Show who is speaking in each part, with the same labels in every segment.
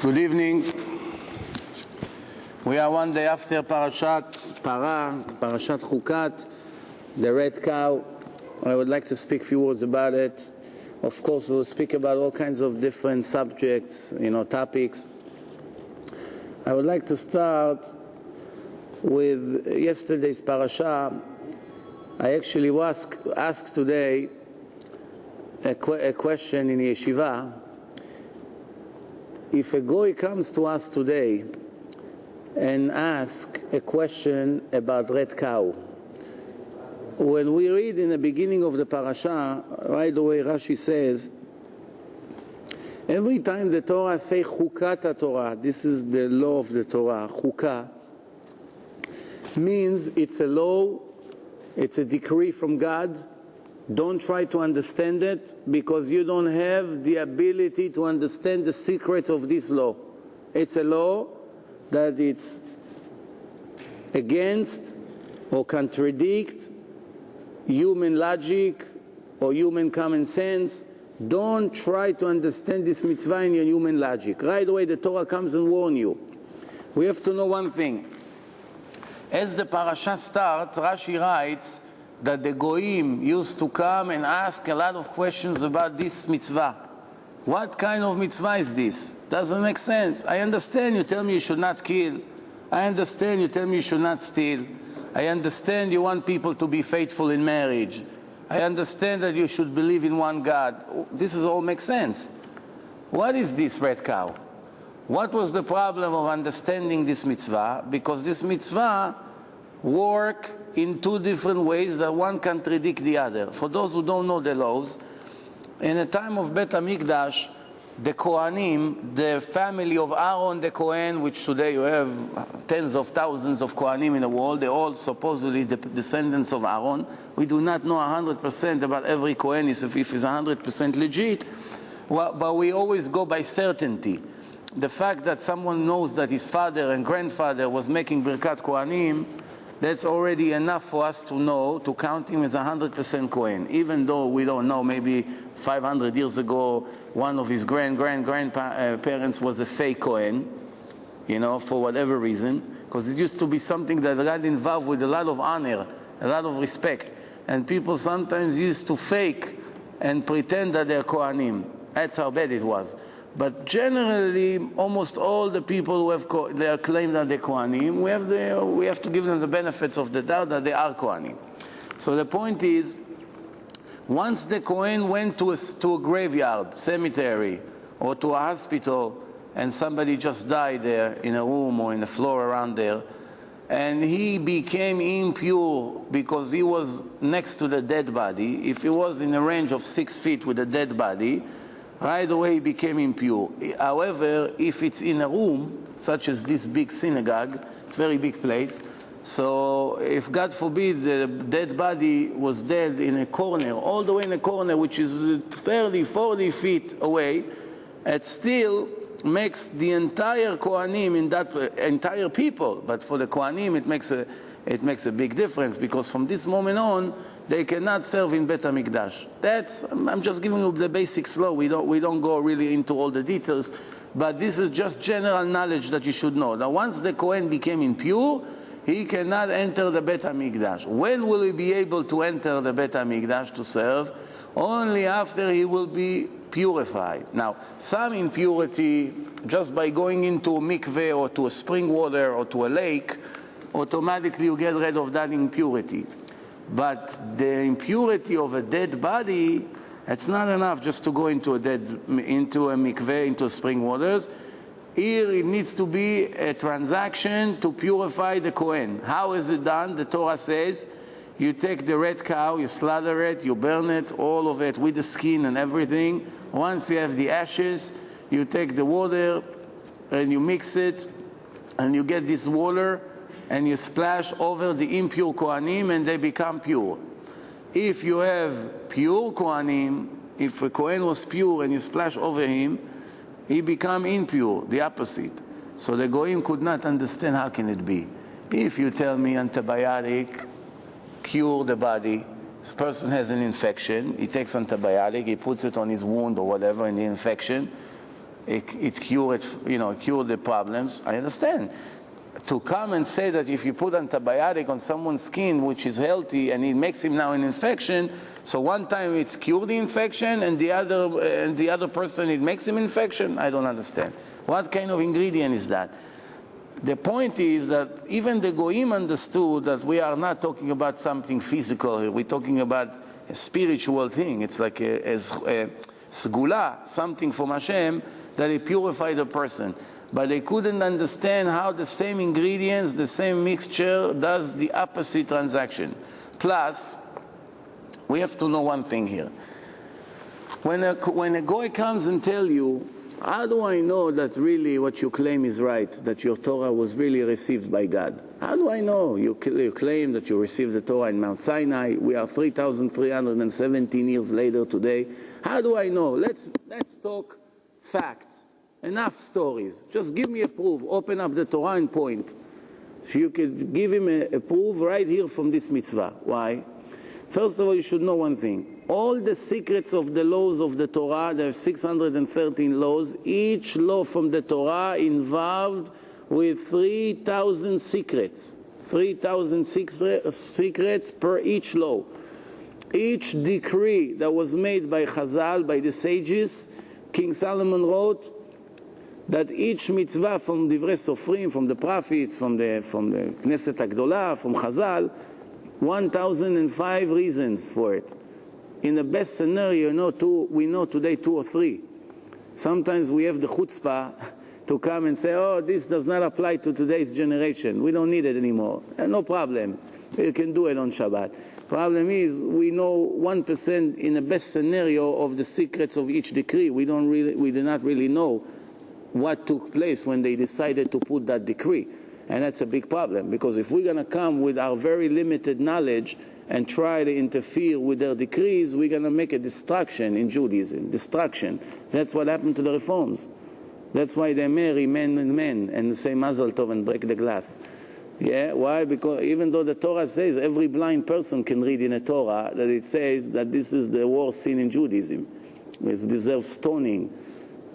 Speaker 1: Good evening. We are one day after Parashat Chukat, the red cow. I would like to speak a few words about it. Of course, we'll speak about all kinds of different subjects, topics. I would like to start with yesterday's parasha. I actually was asked today a question in yeshiva. If a goy comes to us today and asks a question about red cow, when we read in the beginning of the parasha, right away Rashi says, every time the Torah says Chukat Torah, this is the law of the Torah, Chukah, means it's a law, it's a decree from God. Don't try to understand it because you don't have the ability to understand the secrets of this law. It's a law that it's against or contradict human logic or human common sense. Don't try to understand this mitzvah in your human logic. Right away the Torah comes and warns you. We have to know one thing. As the parasha starts, Rashi writes that the goyim used to come and ask a lot of questions about this mitzvah. What kind of mitzvah is this? Doesn't make sense. I understand you tell me you should not kill. I understand you tell me you should not steal. I understand you want people to be faithful in marriage. I understand that you should believe in one God. This is all makes sense. What is this red cow? What was the problem of understanding this mitzvah? Because this mitzvah work in two different ways that one contradict the other. For those who don't know the laws, in the time of Bet HaMikdash, the Kohanim, the family of Aaron the Kohen, which today you have tens of thousands of Kohanim in the world, they're all supposedly the descendants of Aaron. We do not know 100% about every Kohen if it's 100% legit, but we always go by certainty. The fact that someone knows that his father and grandfather was making Birkat Kohanim, that's already enough for us to know, to count him as 100% Kohen. Even though we don't know, maybe 500 years ago, one of his grandparents was a fake Kohen, for whatever reason, because it used to be something that got involved with a lot of honor, a lot of respect. And people sometimes used to fake and pretend that they're Kohanim. That's how bad it was. But generally, almost all the people who have they claim that they're Kohanim, we have to give them the benefits of the doubt that they are Kohanim. So the point is, once the Kohen went to a graveyard, cemetery, or to a hospital, and somebody just died there in a room or in the floor around there, and he became impure because he was next to the dead body, if he was in a range of 6 feet with a dead body, right away he became impure. However, if it's in a room, such as this big synagogue, it's a very big place, so if God forbid the dead body was dead in a corner, all the way in a corner, which is 30, 40 feet away, it still makes the entire Kohanim in that entire people, but for the Kohanim it makes a big difference, because from this moment on they cannot serve in Bet HaMikdash. I'm just giving you the basics law. We don't go really into all the details, but this is just general knowledge that you should know. Now, once the Kohen became impure, he cannot enter the Bet HaMikdash. When will he be able to enter the Bet HaMikdash to serve? Only after he will be purified. Now, some impurity, just by going into a mikveh or to a spring water or to a lake, automatically you get rid of that impurity. But the impurity of a dead body, it's not enough just to go into a mikveh, into spring waters. Here it needs to be a transaction to purify the Kohen. How is it done? The Torah says, you take the red cow, you slaughter it, you burn it, all of it with the skin and everything. Once you have the ashes, you take the water and you mix it, and you get this water and you splash over the impure Kohanim and they become pure. If you have pure Kohanim, if a Kohen was pure and you splash over him, he become impure, the opposite. So the Goyim could not understand how can it be. If you tell me antibiotic cure the body, this person has an infection, he takes antibiotic, he puts it on his wound or whatever in the infection, it cured the problems. I understand. To come and say that if you put antibiotic on someone's skin which is healthy and it makes him now an infection, so one time it's cured the infection and the other person it makes him infection, I don't understand. What kind of ingredient is that? The point is that even the Goyim understood that we are not talking about something physical here. We're talking about a spiritual thing. It's like a sgula, something from Hashem that it purified the person. But they couldn't understand how the same ingredients, the same mixture does the opposite transaction. Plus, we have to know one thing here. When a goy comes and tell you, how do I know that really what you claim is right, that your Torah was really received by God? How do I know? You claim that you received the Torah in Mount Sinai. We are 3,317 years later today. How do I know? Let's talk facts. Enough stories. Just give me a proof. Open up the Torah and point. So you could give him a proof right here from this mitzvah. Why? First of all, you should know one thing. All the secrets of the laws of the Torah, there are 613 laws, each law from the Torah involved with 3,000 secrets. 3,000 secrets per each law. Each decree that was made by Chazal, by the sages, King Solomon wrote that each mitzvah from Divrei Sofrim, from the prophets, from the Knesset HaGdolah, from Chazal, 1,005 reasons for it. In the best scenario, we know today 2 or 3. Sometimes we have the chutzpah to come and say, oh, this does not apply to today's generation. We don't need it anymore. No problem. You can do it on Shabbat. Problem is, we know 1% in the best scenario of the secrets of each decree. We do not really know what took place when they decided to put that decree. And that's a big problem, because if we're going to come with our very limited knowledge and try to interfere with their decrees, we're going to make a destruction in Judaism. Destruction. That's what happened to the reforms. That's why they marry men and men and say Mazel Tov and break the glass. Yeah, why? Because even though the Torah says every blind person can read in the Torah that it says that this is the worst sin in Judaism. It deserves stoning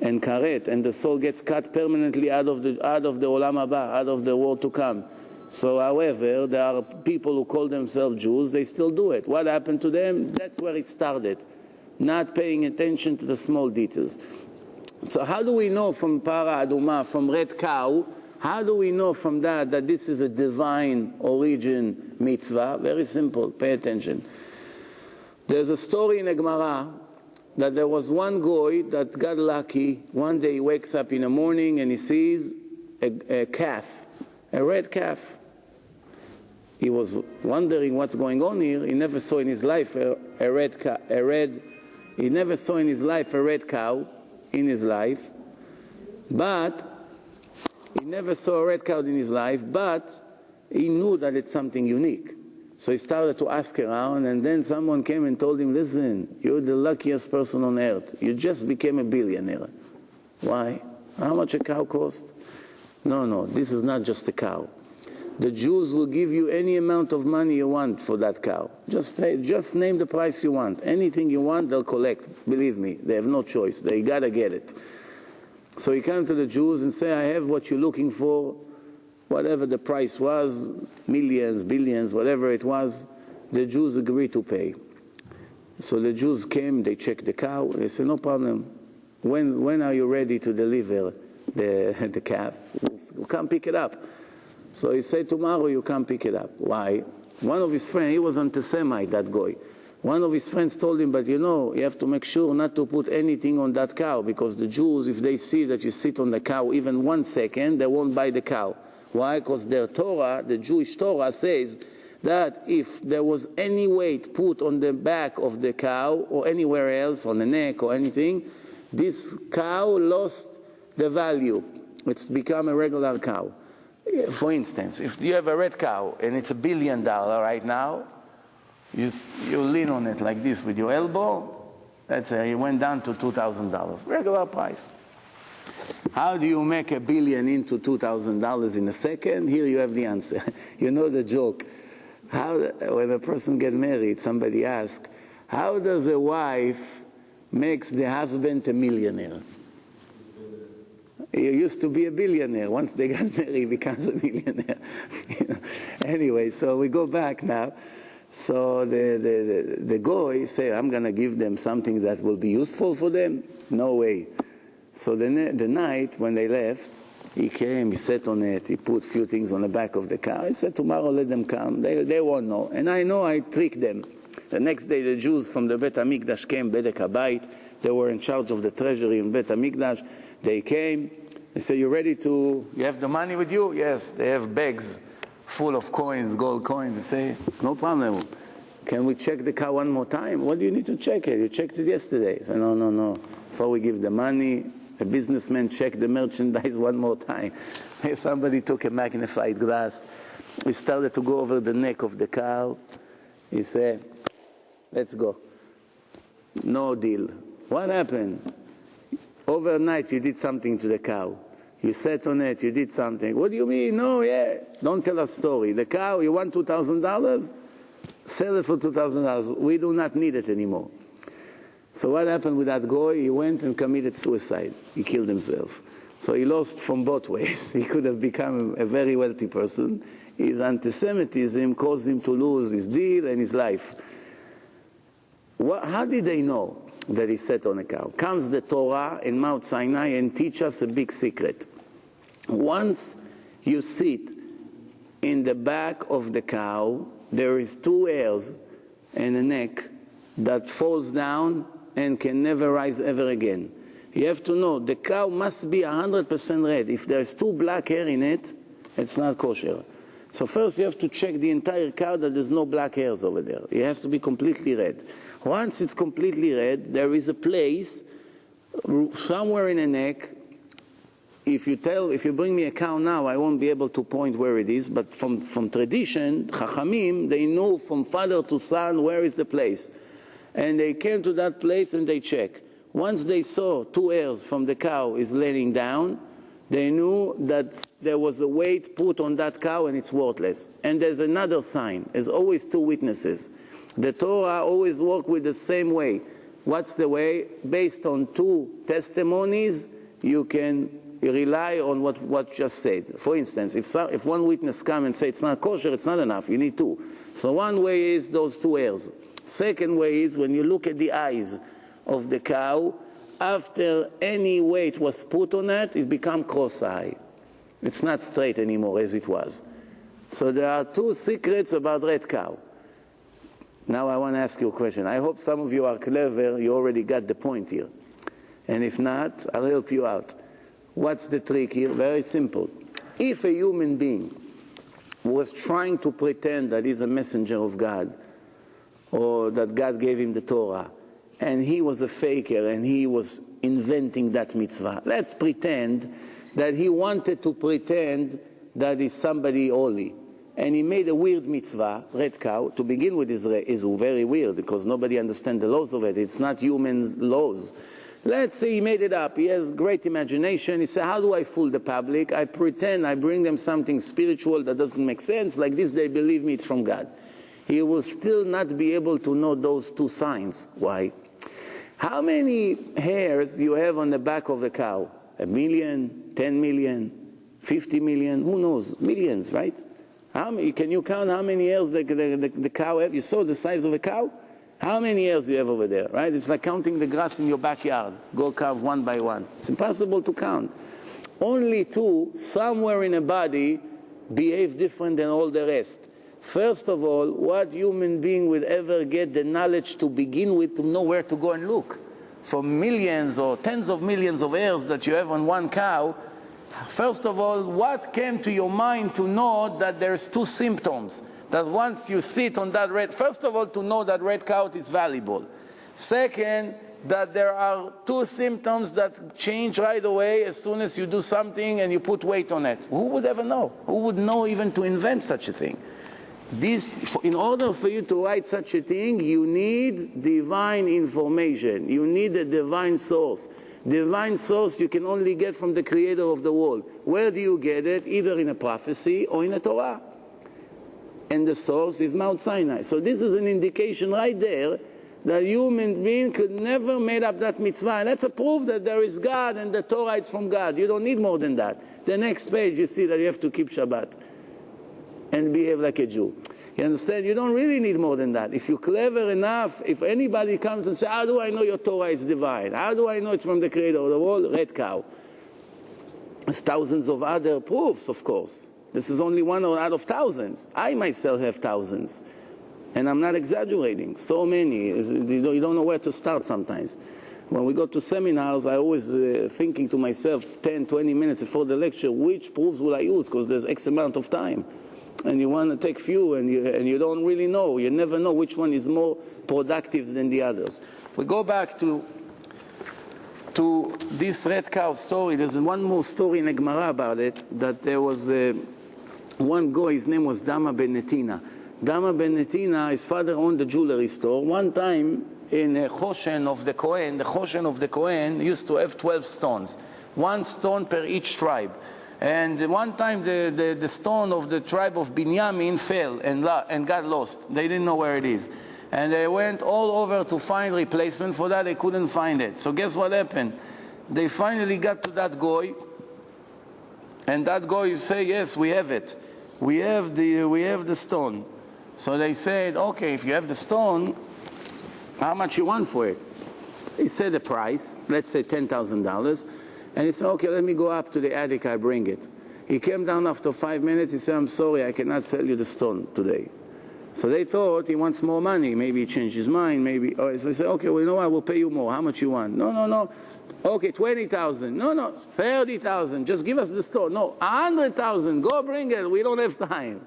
Speaker 1: and karet, and the soul gets cut permanently out of the olam haba, out of the world to come. So, however, there are people who call themselves Jews, they still do it. What happened to them? That's where it started. Not paying attention to the small details. So how do we know from para aduma, from red cow, how do we know from that this is a divine origin mitzvah? Very simple, pay attention. There's a story in the Gemara that there was one goy that got lucky. One day he wakes up in the morning and he sees a calf, a red calf. He was wondering what's going on here. He never saw in his life a red cow in his life. But he never saw a red cow in his life, but he knew that it's something unique. So he started to ask around, and then someone came and told him, listen, you're the luckiest person on earth. You just became a billionaire. Why? How much a cow cost? No, this is not just a cow. The Jews will give you any amount of money you want for that cow. Just name the price you want. Anything you want, they'll collect. Believe me, they have no choice. They gotta get it. So he came to the Jews and said, I have what you're looking for. Whatever the price was, millions, billions, whatever it was, the Jews agreed to pay. So the Jews came, they checked the cow, they said, no problem. When are you ready to deliver the calf? We'll come pick it up. So he said, tomorrow you come pick it up. Why? One of his friends, he was anti-Semite, that guy. One of his friends told him, but you have to make sure not to put anything on that cow, because the Jews, if they see that you sit on the cow even 1 second, they won't buy the cow. Why? Because their Torah, the Jewish Torah, says that if there was any weight put on the back of the cow or anywhere else, on the neck or anything, this cow lost the value. It's become a regular cow. For instance, if you have a red cow and it's $1 billion right now, you lean on it like this with your elbow, let's say it went down to $2,000, regular price. How do you make $1 billion into $2,000 in a second? Here you have the answer. You know the joke. When a person gets married, somebody asks, how does a wife makes the husband a millionaire? He used to be a billionaire. Once they got married, he becomes a millionaire. Anyway, so we go back now. So the goy say, I'm going to give them something that will be useful for them. No way. So the night when they left, he came, he sat on it, he put a few things on the back of the car. He said, tomorrow let them come. They won't know. And I know I tricked them. The next day the Jews from the Bet HaMikdash came, Bedek HaBayit. They were in charge of the treasury in Bet HaMikdash. They came. They said, you have the money with you? Yes. They have bags full of coins, gold coins. They say, no problem. Can we check the car one more time? What do you need to check it? You checked it yesterday. He said, no. Before we give the money, a businessman checked the merchandise one more time. Somebody took a magnified glass. He started to go over the neck of the cow. He said, let's go. No deal. What happened? Overnight you did something to the cow. You sat on it, you did something. What do you mean? No, yeah. Don't tell a story. The cow, you want $2,000? Sell it for $2,000. We do not need it anymore. So what happened with that goy? He went and committed suicide. He killed himself. So he lost from both ways. He could have become a very wealthy person. His anti-Semitism caused him to lose his deal and his life. How did they know that he sat on a cow? Comes the Torah in Mount Sinai and teach us a big secret. Once you sit in the back of the cow, there is 2 hairs and a neck that falls down and can never rise ever again. You have to know, the cow must be 100% red. If there's 2 black hair in it, it's not kosher. So first you have to check the entire cow that there's no black hairs over there. It has to be completely red. Once it's completely red, there is a place somewhere in the neck. If you bring me a cow now, I won't be able to point where it is, but from tradition, Chachamim, they know from father to son where is the place. And they came to that place and they checked. Once they saw 2 hairs from the cow is laying down, they knew that there was a weight put on that cow and it's worthless. And there's another sign. There's always 2 witnesses. The Torah always works with the same way. What's the way? Based on 2 testimonies, you can rely on what just said. For instance, if one witness come and say it's not kosher, it's not enough. You need 2. So one way is those 2 hairs. Second way is when you look at the eyes of the cow, after any weight was put on it, it becomes cross-eye. It's not straight anymore as it was. So there are 2 secrets about red cow. Now I want to ask you a question. I hope some of you are clever. You already got the point here. And if not, I'll help you out. What's the trick here? Very simple. If a human being was trying to pretend that he's a messenger of God, or that God gave him the Torah, and he was a faker and he was inventing that mitzvah. Let's pretend that he wanted to pretend that he's somebody holy. And he made a weird mitzvah, red cow. To begin with is very weird because nobody understands the laws of it. It's not human laws. Let's say he made it up. He has great imagination. He said, how do I fool the public? I pretend I bring them something spiritual that doesn't make sense. Like this, they believe me, it's from God. He will still not be able to know those 2 signs. Why? How many hairs you have on the back of the cow? 1 million, 10 million, 50 million? Who knows? Millions, right? Can you count how many hairs the cow has? You saw the size of a cow? How many hairs you have over there, right? It's like counting the grass in your backyard. Go carve one by one. It's impossible to count. Only 2, somewhere in a body, behave different than all the rest. First of all, what human being would ever get the knowledge to begin with to know where to go and look? For millions or tens of millions of hairs that you have on one cow, first of all, what came to your mind to know that there's 2 symptoms? That once you sit on that red, first of all, to know that red cow is valuable. Second, that there are 2 symptoms that change right away as soon as you do something and you put weight on it. Who would ever know? Who would know even to invent such a thing? In order for you to write such a thing, you need divine information. You need a divine source. Divine source you can only get from the creator of the world. Where do you get it? Either in a prophecy or in a Torah. And the source is Mount Sinai. So this is an indication right there The human being could never made up that mitzvah. And that's a proof that there is God and the Torah is from God. You don't need more than that. The next page you see that you have to keep Shabbat and behave like a Jew. You understand? You don't really need more than that. If you're clever enough, if anybody comes and says, how do I know your Torah is divine? How do I know it's from the creator of the world? Red cow. There's thousands of other proofs, of course. This is only one out of thousands. I myself have thousands. And I'm not exaggerating. So many. You don't know where to start sometimes. When we go to seminars, I always thinking to myself 10, 20 minutes before the lecture, which proofs will I use? Because there's X amount of time. And you want to take few, and you don't really know. You never know which one is more productive than the others. We go back to this red cow story. There's one more story in the Gemara about it, that there was one guy, his name was Dama ben Netina. Dama ben Netina, his father owned a jewelry store. One time in a Choshen of the Kohen used to have 12 stones. One stone per each tribe. And one time the stone of the tribe of Binyamin fell and got lost. They didn't know where it is. And they went all over to find replacement for that. They couldn't find it. So guess what happened? They finally got to that guy. And that guy say, yes, we have it. We have the stone. So they said, okay, if you have the stone, how much you want for it? He said the price, let's say $10,000. And he said, okay, let me go up to the attic, I bring it. He came down after 5 minutes, he said, I'm sorry, I cannot sell you the stone today. So they thought he wants more money. Maybe he changed his mind, maybe. So they said, okay, well, you know what, I will pay you more. How much you want? No. Okay, 20,000. No, 30,000. Just give us the stone. No, 100,000. Go bring it. We don't have time.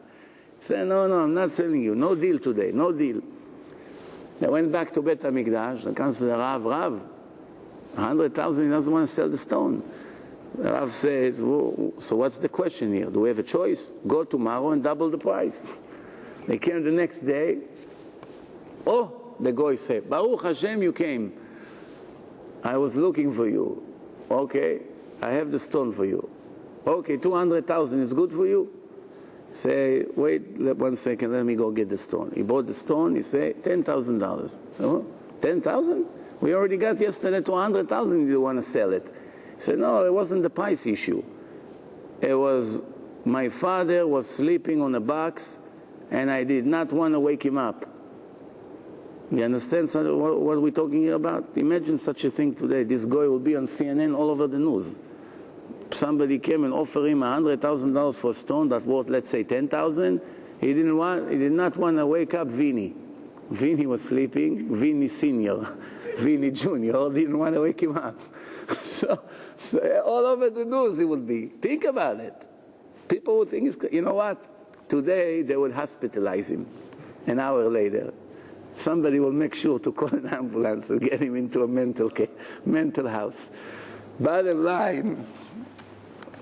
Speaker 1: He said, no, I'm not selling you. No deal today. No deal. They went back to Bet HaMikdash. They comes to the Rav. 100,000, he doesn't want to sell the stone. The Rav says, well, so what's the question here? Do we have a choice? Go tomorrow and double the price. They came the next day. Oh, the guy said, Baruch Hashem, you came. I was looking for you. Okay, I have the stone for you. Okay, 200,000 is good for you? Say, wait 1 second, let me go get the stone. He bought the stone, he said, $10,000. So, 10,000? We already got yesterday 200,000, you want to sell it. He said, no, it wasn't the price issue. It was, my father was sleeping on a box, and I did not want to wake him up. You understand what we're talking here about? Imagine such a thing today. This guy will be on CNN all over the news. Somebody came and offered him $100,000 for a stone that worth, let's say, 10,000. He did not want to wake up Vinny. Vinny was sleeping. Vinny Senior, Vinny Junior didn't want to wake him up. So all over the news he would be. Think about it. People would think, you know what? Today they would hospitalize him. An hour later, somebody will make sure to call an ambulance and get him into a mental house. Bottom line,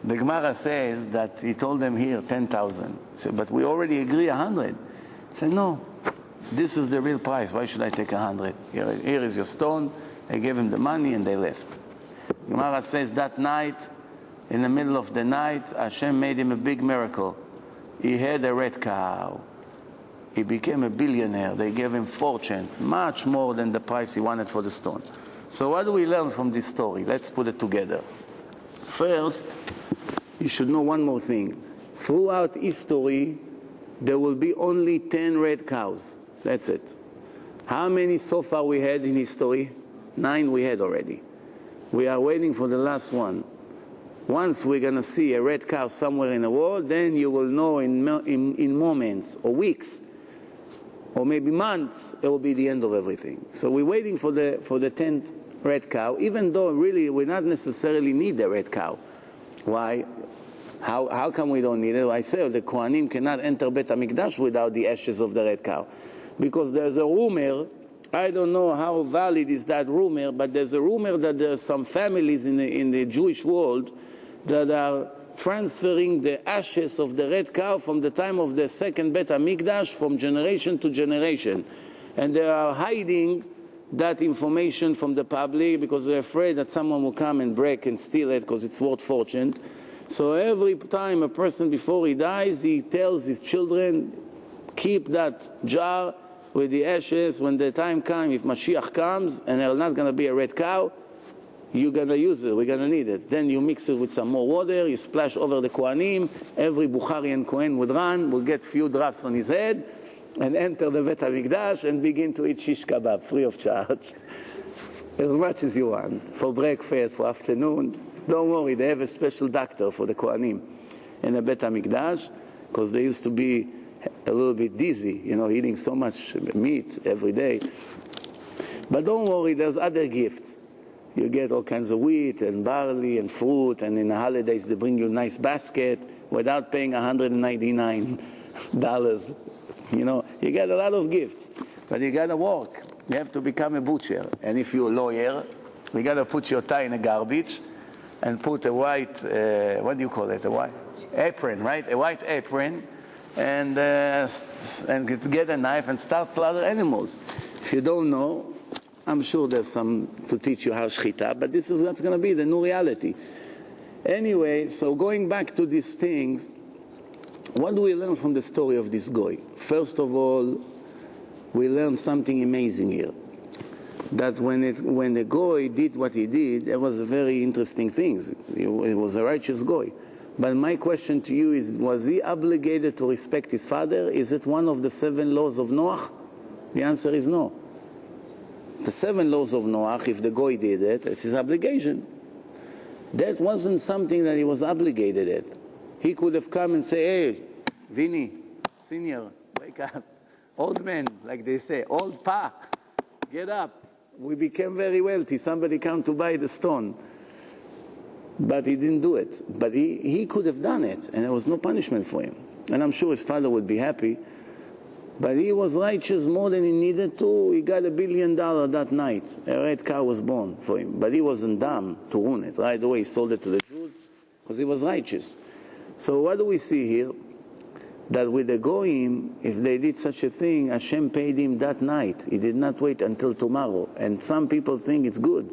Speaker 1: the Gemara says that he told them here 10,000. Said, but we already agree 100. He said, no, this is the real price. Why should I take 100? Here is your stone. They gave him the money and they left. Gemara says that night, in the middle of the night, Hashem made him a big miracle. He had a red cow. He became a billionaire. They gave him fortune, much more than the price he wanted for the stone. So what do we learn from this story? Let's put it together. First, you should know one more thing. Throughout history, there will be only 10 red cows. That's it. How many so far we had in history? 9 we had already. We are waiting for the last one. Once we're going to see a red cow somewhere in the world, then you will know in moments or weeks or maybe months, it will be the end of everything. So we're waiting for the 10th red cow, even though really we not necessarily need the red cow. Why? How come we don't need it? I say the Kohanim cannot enter Bet HaMikdash without the ashes of the red cow. Because there's a rumor, I don't know how valid is that rumor, but there's a rumor that there are some families in the Jewish world that are transferring the ashes of the red cow from the time of the second Bet HaMikdash from generation to generation. And they are hiding that information from the public because they're afraid that someone will come and break and steal it because it's worth fortune. So every time a person before he dies, he tells his children, keep that jar with the ashes, when the time comes, if Mashiach comes, and there's not going to be a red cow, you're going to use it, we're going to need it. Then you mix it with some more water, you splash over the Kohanim, every Bukhari and Kohen would run, will get few drops on his head, and enter the Bet HaMikdash and begin to eat shish kebab, free of charge. As much as you want, for breakfast, for afternoon. Don't worry, they have a special doctor for the Kohanim in the Bet HaMikdash, because they used to be a little bit dizzy, eating so much meat every day. But don't worry, there's other gifts. You get all kinds of wheat and barley and fruit, and in the holidays they bring you a nice basket without paying $199. You get a lot of gifts, but you got to work. You have to become a butcher. And if you're a lawyer, you got to put your tie in a garbage and put a white, what do you call it, a white apron, right? A white apron, and get a knife and start slaughter animals. If you don't know, I'm sure there's some to teach you how shchita, but this is not going to be the new reality. Anyway, so going back to these things, what do we learn from the story of this guy? First of all, we learn something amazing here. That when the guy did what he did, it was a very interesting thing. It was a righteous guy. But my question to you is, was he obligated to respect his father? Is it one of the 7 laws of Noah? The answer is no. The 7 laws of Noah, if the guy did it, it's his obligation. That wasn't something that he was obligated at. He could have come and say, hey, Vinny, senior, wake up. Old man, like they say, old pa, get up. We became very wealthy. Somebody come to buy the stone. But he didn't do it. But he could have done it, and there was no punishment for him. And I'm sure his father would be happy. But he was righteous more than he needed to. He got $1 billion that night. A red cow was born for him. But he wasn't dumb to ruin it. Right away, he sold it to the Jews because he was righteous. So what do we see here? That with the Goyim, if they did such a thing, Hashem paid him that night. He did not wait until tomorrow. And some people think it's good.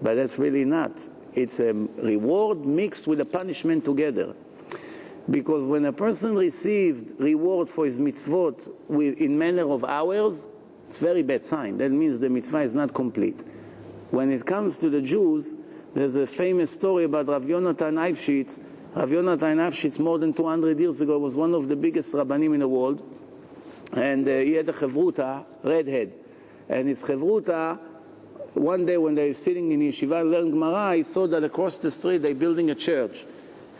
Speaker 1: But that's really not. It's a reward mixed with a punishment together. Because when a person received reward for his mitzvot in manner of hours, it's a very bad sign. That means the mitzvah is not complete. When it comes to the Jews, there's a famous story about Rav Yonatan Eifshitz. Rav Yonatan Eifshitz, more than 200 years ago, was one of the biggest rabbanim in the world. And he had a chavruta, redhead. And his chavruta, one day when they were sitting in yeshiva and learning Gemara, he saw that across the street they're building a church.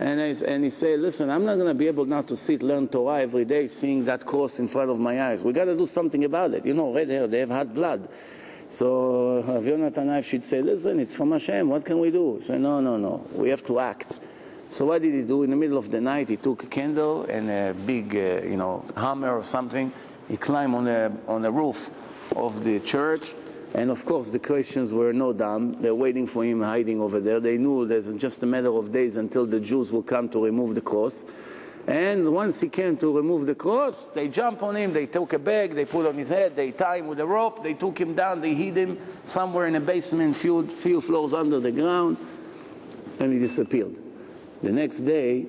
Speaker 1: And he said, listen, I'm not going to be able now to learn Torah every day, seeing that cross in front of my eyes. We got to do something about it. Red hair, they have hot blood. So Rav Yonatan Eifshitz said, listen, it's from Hashem, what can we do? He said, no, we have to act. So what did he do? In the middle of the night, he took a candle and a big, hammer or something. He climbed on the roof of the church. And of course, the Christians were no dumb. They're waiting for him hiding over there. They knew there's just a matter of days until the Jews will come to remove the cross. And once he came to remove the cross, they jump on him, they took a bag, they put on his head, they tie him with a rope, they took him down, they hid him somewhere in a basement, few floors under the ground, and he disappeared. The next day,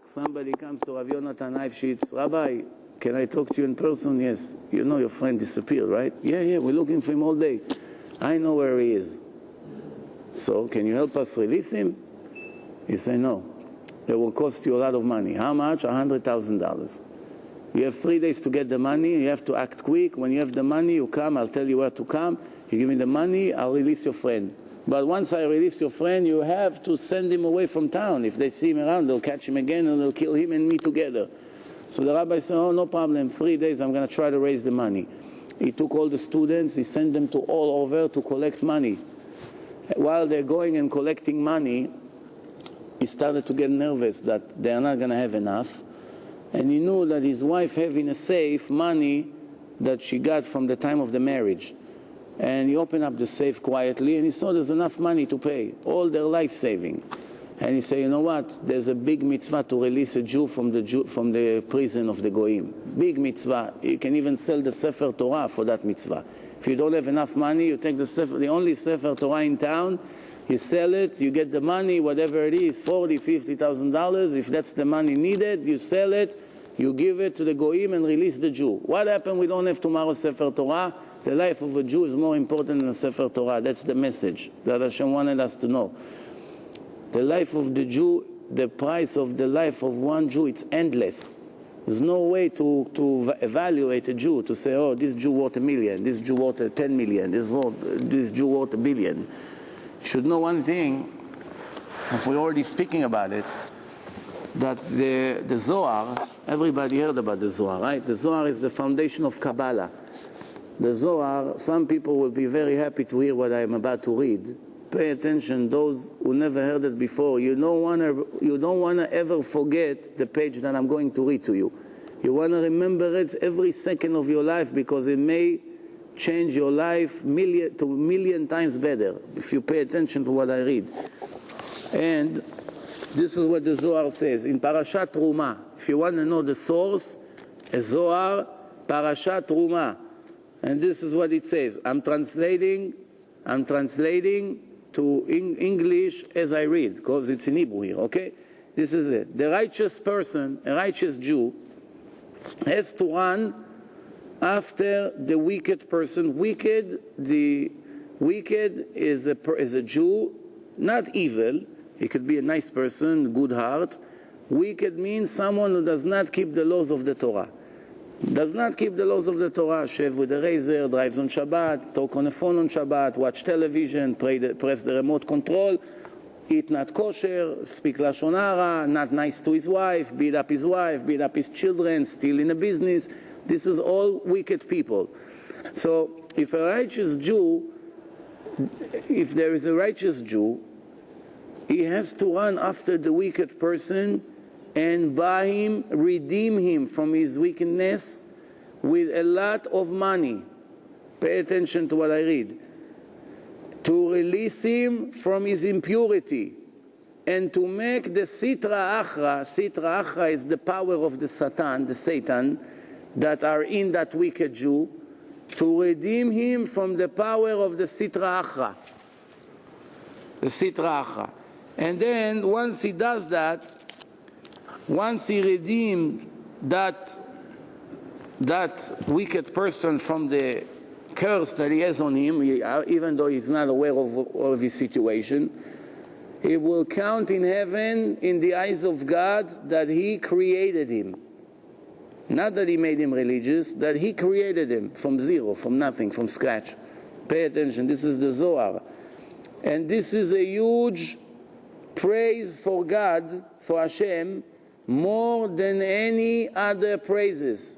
Speaker 1: somebody comes to Rav Yonatan Eifshitz, Rabbi, can I talk to you in person? Yes. Your friend disappeared, right? Yeah, we're looking for him all day. I know where he is. So, can you help us release him? He said, no. It will cost you a lot of money. How much? $100,000. You have 3 days to get the money. You have to act quick. When you have the money, you come. I'll tell you where to come. You give me the money, I'll release your friend. But once I release your friend, you have to send him away from town. If they see him around, they'll catch him again and they'll kill him and me together. So the rabbi said, no problem, 3 days I'm going to try to raise the money. He took all the students, he sent them to all over to collect money. While they're going and collecting money, he started to get nervous that they are not going to have enough. And he knew that his wife had in a safe money that she got from the time of the marriage. And he opened up the safe quietly and he saw there's enough money to pay, all their life saving. And he said, you know what, there's a big mitzvah to release a Jew from the prison of the Goyim. Big mitzvah. You can even sell the Sefer Torah for that mitzvah. If you don't have enough money, you take the only Sefer Torah in town, you sell it, you get the money, whatever it is, $40,000, $50,000. If that's the money needed, you sell it, You give it to the Goyim and release the Jew. What happened? We don't have tomorrow's Sefer Torah. The life of a Jew is more important than the Sefer Torah. That's the message that Hashem wanted us to know. The life of the Jew, the price of the life of one Jew, it's endless. There's no way to evaluate a Jew, to say, oh, this Jew worth $1 million, this Jew worth $10 million, this Jew worth $1 billion. You should know one thing, if we're already speaking about it, that the Zohar, everybody heard about the Zohar, right? The Zohar is the foundation of Kabbalah. The Zohar, some people will be very happy to hear what I am about to read. Pay attention, those who never heard it before. You don't want to ever forget the page that I'm going to read to you. You want to remember it every second of your life, because it may change your life a million times better if you pay attention to what I read. And this is what the Zohar says in Parashat Truma. If you want to know the source, a Zohar, Parashat Truma. And this is what it says. I'm translating to English as I read, because it's in Hebrew here, okay? This is it. The righteous person, a righteous Jew, has to run after the wicked person. The wicked is a Jew, not evil. He could be a nice person, good heart. Wicked means someone who does not keep the laws of the Torah. Does not keep the laws of the Torah, shave with a razor, drives on Shabbat, talk on the phone on Shabbat, watch television, press the remote control, eat not kosher, speak Lashon Hara, not nice to his wife, beat up his children, steal in a business. This is all wicked people. So if there is a righteous Jew, he has to run after the wicked person and buy him, redeem him from his wickedness with a lot of money. Pay attention to what I read. To release him from his impurity and to make the Sitra Achra is the power of the Satan that are in that wicked Jew, to redeem him from the power of the Sitra Achra. The Sitra Achra. And then once he does that, once he redeemed that wicked person from the curse that he has on him, even though he's not aware of his situation, he will count in heaven, in the eyes of God, that he created him. Not that he made him religious, that he created him from zero, from nothing, from scratch. Pay attention, this is the Zohar. And this is a huge praise for God, for Hashem, more than any other praises.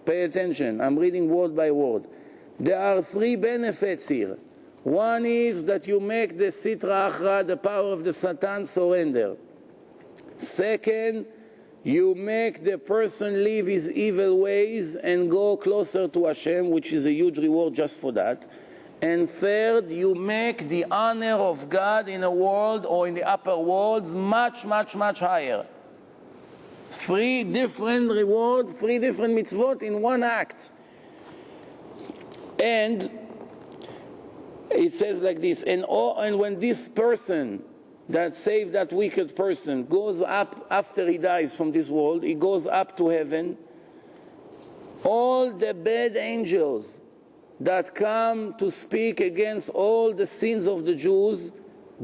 Speaker 1: Pay attention, I'm reading word by word. There are 3 benefits here. One is that you make the Sitra Achra, the power of the Satan, surrender. Second, you make the person leave his evil ways and go closer to Hashem, which is a huge reward just for that. And third, you make the honor of God in the world or in the upper worlds much, much, much higher. 3 different rewards, 3 different mitzvot in one act. And it says like this, and when this person that saved that wicked person goes up after he dies from this world, he goes up to heaven, all the bad angels that come to speak against all the sins of the Jews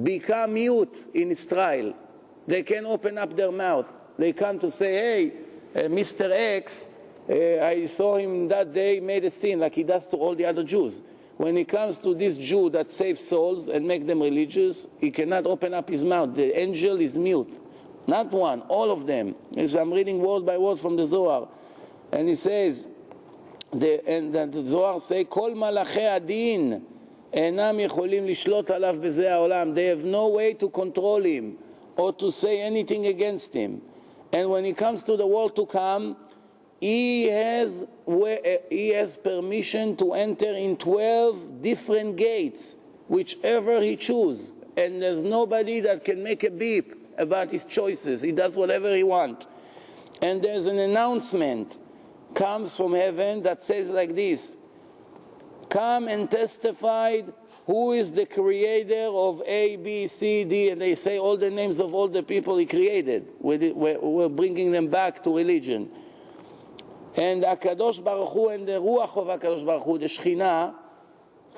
Speaker 1: become mute in his trial. They can open up their mouth. They come to say, hey, Mr. X, I saw him that day, made a sin like he does to all the other Jews. When he comes to this Jew that saves souls and make them religious, he cannot open up his mouth. The angel is mute. Not one, all of them. As I'm reading word by word from the Zohar. And he says, the Zohar say, Kol malachei adin enam yecholim lishlot alav bezeh haolam. They have no way to control him or to say anything against him. And when he comes to the world to come, he has permission to enter in 12 different gates, whichever he chooses. And there's nobody that can make a beep about his choices. He does whatever he wants. And there's an announcement comes from heaven that says like this, come and testify who is the creator of A, B, C, D, and they say all the names of all the people he created. We're bringing them back to religion. And HaKadosh Baruch Hu and the Ruach of HaKadosh Baruch Hu, the Shekhinah,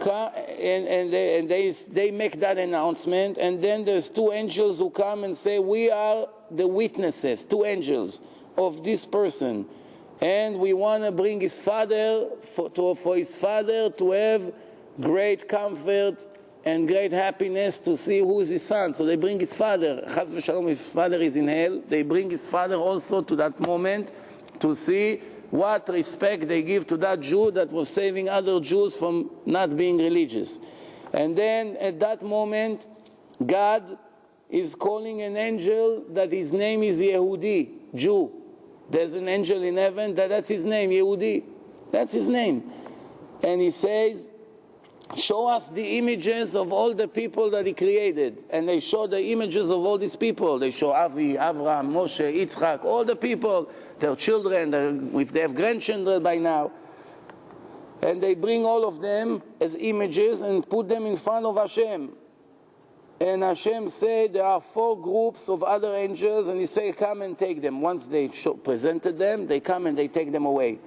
Speaker 1: and they make that announcement, and then there's two angels who come and say, we are the witnesses, two angels of this person, and we want to bring his father, for his father to have great comfort and great happiness to see who is his son. So they bring his father. Chas v'shalom, if his father is in hell, they bring his father also to that moment to see what respect they give to that Jew that was saving other Jews from not being religious. And then at that moment, God is calling an angel that his name is Yehudi, Jew. There's an angel in heaven that's his name, Yehudi. That's his name. And he says, show us the images of all the people that he created. And they show the images of all these people. They show Avi, Avraham, Moshe, Yitzchak, all the people, their children, if they have grandchildren by now. And they bring all of them as images and put them in front of Hashem. And Hashem said there are 4 groups of other angels, and he said, come and take them. Once they presented them, they come and they take them away.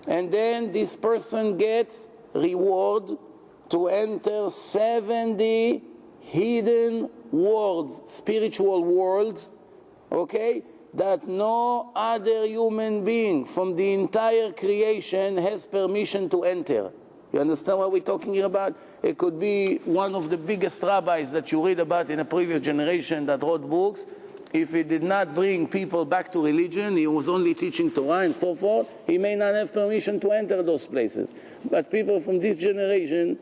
Speaker 1: And then this person gets reward to enter 70 hidden worlds, spiritual worlds, okay, that no other human being from the entire creation has permission to enter. You understand what we're talking here about? It could be one of the biggest rabbis that you read about in a previous generation that wrote books. If he did not bring people back to religion, he was only teaching Torah and so forth, he may not have permission to enter those places. But people from this generation,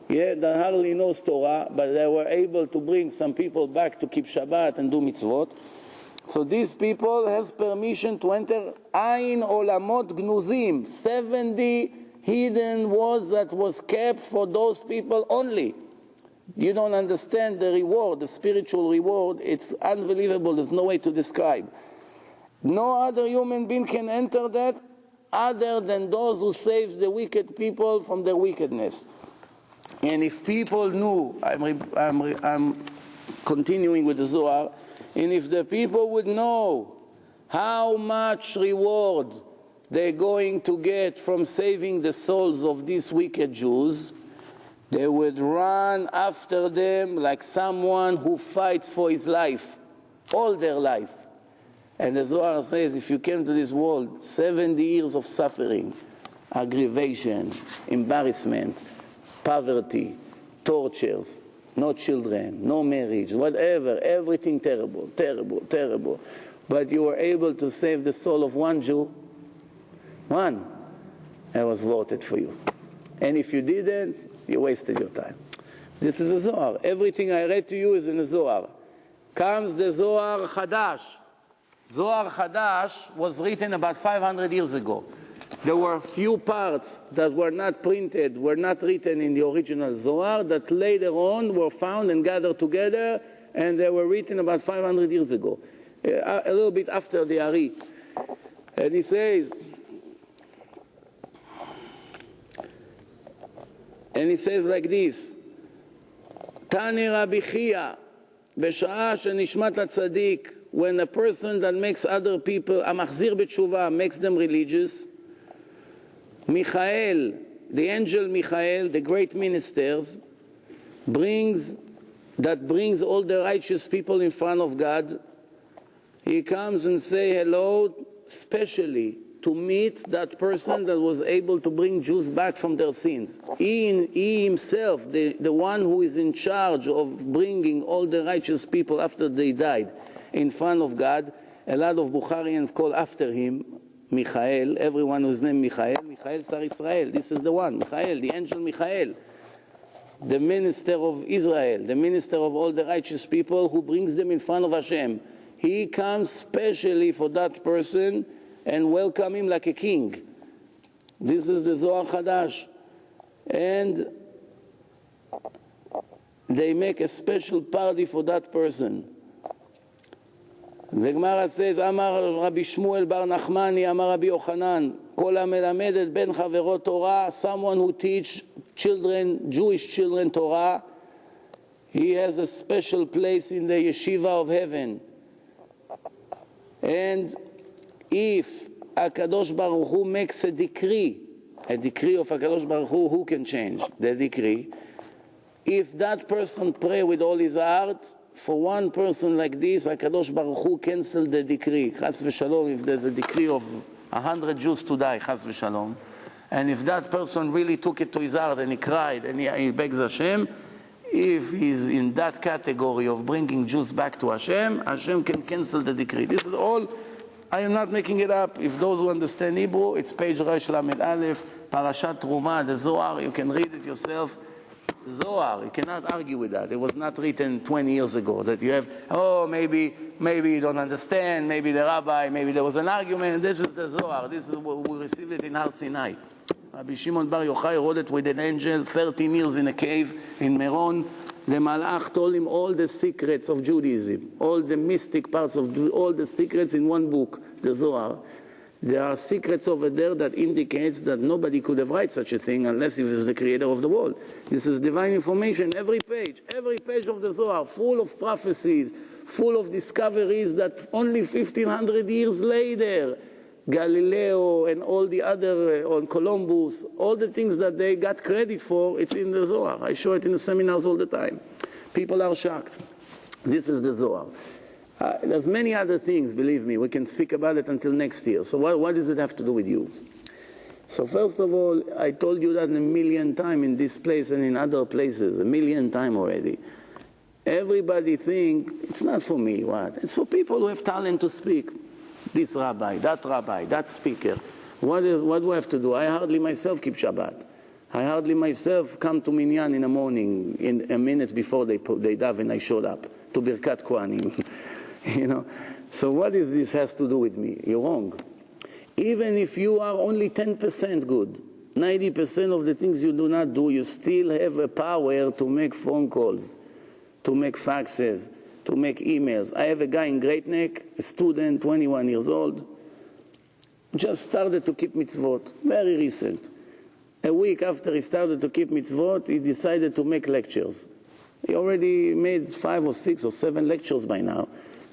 Speaker 1: that hardly knows Torah, but they were able to bring some people back to keep Shabbat and do mitzvot. So these people has permission to enter Ain Olamot Gnuzim, 70 hidden words that was kept for those people only. You don't understand the reward, the spiritual reward. It's unbelievable. There's no way to describe. No other human being can enter that other than those who save the wicked people from their wickedness. And if people knew, I'm continuing with the Zohar, and if the people would know how much reward they're going to get from saving the souls of these wicked Jews, they would run after them like someone who fights for his life, all their life. And the Zohar says, if you came to this world, 70 years of suffering, aggravation, embarrassment, poverty, tortures, no children, no marriage, whatever, everything terrible, terrible, terrible. But you were able to save the soul of one Jew, one, that was worth it for you. And if you didn't, you wasted your time. This is a Zohar. Everything I read to you is in the Zohar. Comes the Zohar Chadash. Zohar Chadash was written about 500 years ago. There were few parts that were not printed, were not written in the original Zohar, that later on were found and gathered together, and they were written about 500 years ago, a little bit after the Ari. And he says, like this, Tani Rabbi Chia, B'sha'a shenishmat tzaddik, when a person that makes other people, amachzir b'tshuva, makes them religious, Michael, the angel Michael, the great ministers, brings all the righteous people in front of God. He comes and say hello, specially to meet that person that was able to bring Jews back from their sins. He himself, the one who is in charge of bringing all the righteous people after they died in front of God. A lot of Bukharians call after him Michael, everyone who's named Michael Sar Israel. This is the one, Michael, the angel Michael, the minister of Israel, the minister of all the righteous people who brings them in front of Hashem. He comes specially for that person and welcome him like a king. This is the Zohar Chadash. And they make a special party for that person. The Gemara says, Amar Rabbi Shmuel bar Nachmani, Amar Rabbi Yochanan, Kol hamelamed et ben chavero Torah, someone who teach children, Jewish children Torah, he has a special place in the yeshiva of heaven. And if HaKadosh Baruch Hu makes a decree of HaKadosh Baruch Hu, who can change the decree? If that person pray with all his heart, for one person like this, HaKadosh Baruch Hu cancel the decree. Chas v'shalom, if there's a decree of 100 Jews to die, chas v'shalom, and if that person really took it to his heart and he cried and he begs Hashem, if he's in that category of bringing Jews back to Hashem, Hashem can cancel the decree. This is all, I am not making it up. If those who understand Hebrew, it's page Reish Lamed Aleph, Parashat Truma, the Zohar, you can read it yourself. Zohar, you cannot argue with that. It was not written 20 years ago that you have, maybe you don't understand, maybe the Rabbi, maybe there was an argument. This is the Zohar. This is what we received it in Har Sinai. Rabbi Shimon Bar Yochai wrote it with an angel, 13 years in a cave in Meron. The Malach told him all the secrets of Judaism, all the mystic parts of all the secrets in one book, the Zohar. There are secrets over there that indicates that nobody could have written such a thing unless he was the creator of the world. This is divine information, every page of the Zohar, full of prophecies, full of discoveries that only 1500 years later, Galileo and all the other, Columbus, all the things that they got credit for, it's in the Zohar. I show it in the seminars all the time. People are shocked. This is the Zohar. There's many other things, believe me. We can speak about it until next year. So what does it have to do with you? So first of all, I told you that a million times in this place and in other places, a million times already. Everybody think, it's not for me, what? It's for people who have talent to speak. This rabbi, that speaker. What do I have to do? I hardly myself keep Shabbat. I hardly myself come to Minyan in the morning, in a minute before they daven, I showed up to Birkat Kohanim. You know, so what is this has to do with me? You're wrong. Even if you are only 10% good, 90% of the things you do not do, you still have a power to make phone calls, to make faxes, to make emails. I have a guy in Great Neck, a student, 21 years old, just started to keep mitzvot, very recent. A week after he started to keep mitzvot, he decided to make lectures. He already made 5 or 6 or 7 lectures by now.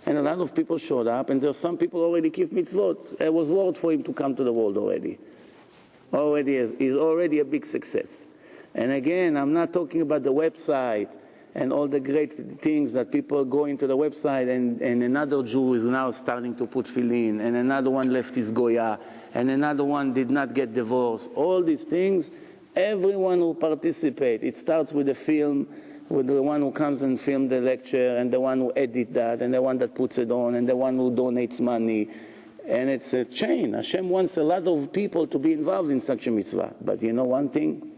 Speaker 1: And a lot of people showed up, and there's some people already keep mitzvot. It was worth for him to come to the world already. He's already a big success. And again, I'm not talking about the website and all the great things that people go into the website, and another Jew is now starting to put tefillin, and another one left his Goya, and another one did not get divorced. All these things, everyone who participates, it starts with a film, with the one who comes and films the lecture, and the one who edits that, and the one that puts it on, and the one who donates money. And it's a chain. Hashem wants a lot of people to be involved in such a mitzvah. But you know one thing?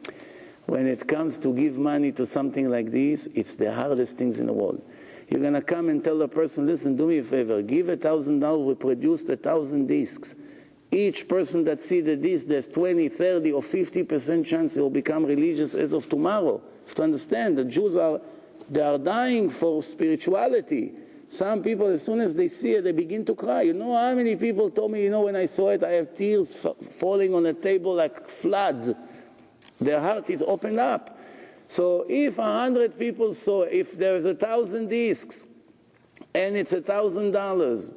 Speaker 1: When it comes to give money to something like this, it's the hardest things in the world. You're going to come and tell a person, listen, do me a favor, give $1,000, we produced 1,000 discs. Each person that sees the disc, there's 20, 30, or 50% chance he will become religious as of tomorrow. You have to understand, the Jews are dying for spirituality. Some people, as soon as they see it, they begin to cry. You know how many people told me, when I saw it, I have tears falling on the table like floods. Their heart is opened up. So if 100 people saw, if there's 1,000 discs, and it's $1,000,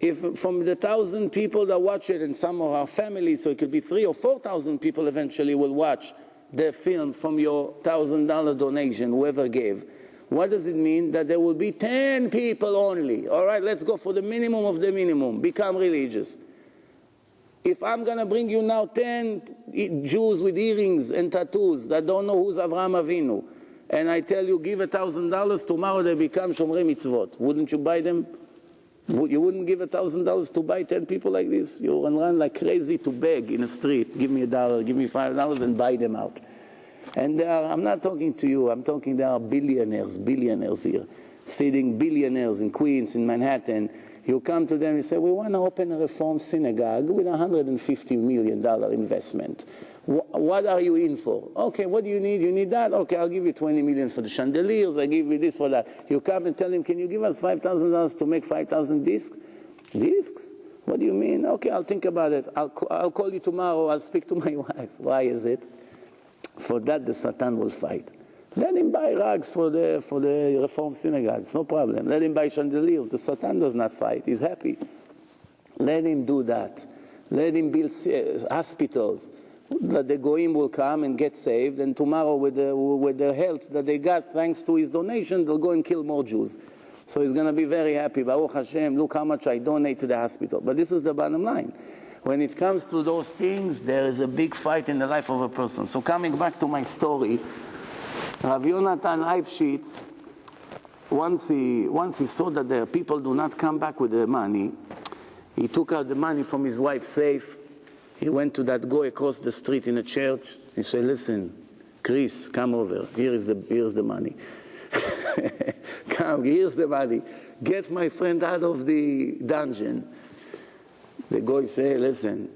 Speaker 1: if from the 1,000 people that watch it, and some of our families, so it could be 3,000 or 4,000 people eventually will watch the film from your $1,000 donation, whoever gave. What does it mean? That there will be 10 people only. All right, let's go for the minimum of the minimum. Become religious. If I'm going to bring you now 10 Jews with earrings and tattoos that don't know who's Avraham Avinu, and I tell you, give $1,000, tomorrow they become Shomrei Mitzvot, wouldn't you buy them? You wouldn't give $1,000 to buy 10 people like this? You would run like crazy to beg in the street. Give me $1, give me $5, and buy them out. And I'm not talking to you. I'm talking there are billionaires here, sitting billionaires in Queens, in Manhattan. You come to them and say, we want to open a Reform synagogue with $150 million investment. What are you in for? Okay, what do you need? You need that? Okay, I'll give you $20 million for the chandeliers. I'll give you this for that. You come and tell him, can you give us $5,000 to make 5,000 discs? Discs? What do you mean? Okay, I'll think about it. I'll call you tomorrow. I'll speak to my wife. Why is it? For that, the Satan will fight. Let him buy rugs for the Reform synagogue. It's no problem. Let him buy chandeliers. The Satan does not fight. He's happy. Let him do that. Let him build hospitals that the goyim will come and get saved, and tomorrow with the health that they got thanks to his donation, they'll go and kill more Jews. So he's going to be very happy. Baruch Hashem, look how much I donate to the hospital. But this is the bottom line. When it comes to those things, there is a big fight in the life of a person. So coming back to my story, Rav Yonatan Leibshitz, once he saw that the people do not come back with the money, he took out the money from his wife's safe. He went to that guy across the street in a church. He said, listen, Chris, come over. Here's the money. Come, here's the money. Get my friend out of the dungeon. The guy said, listen,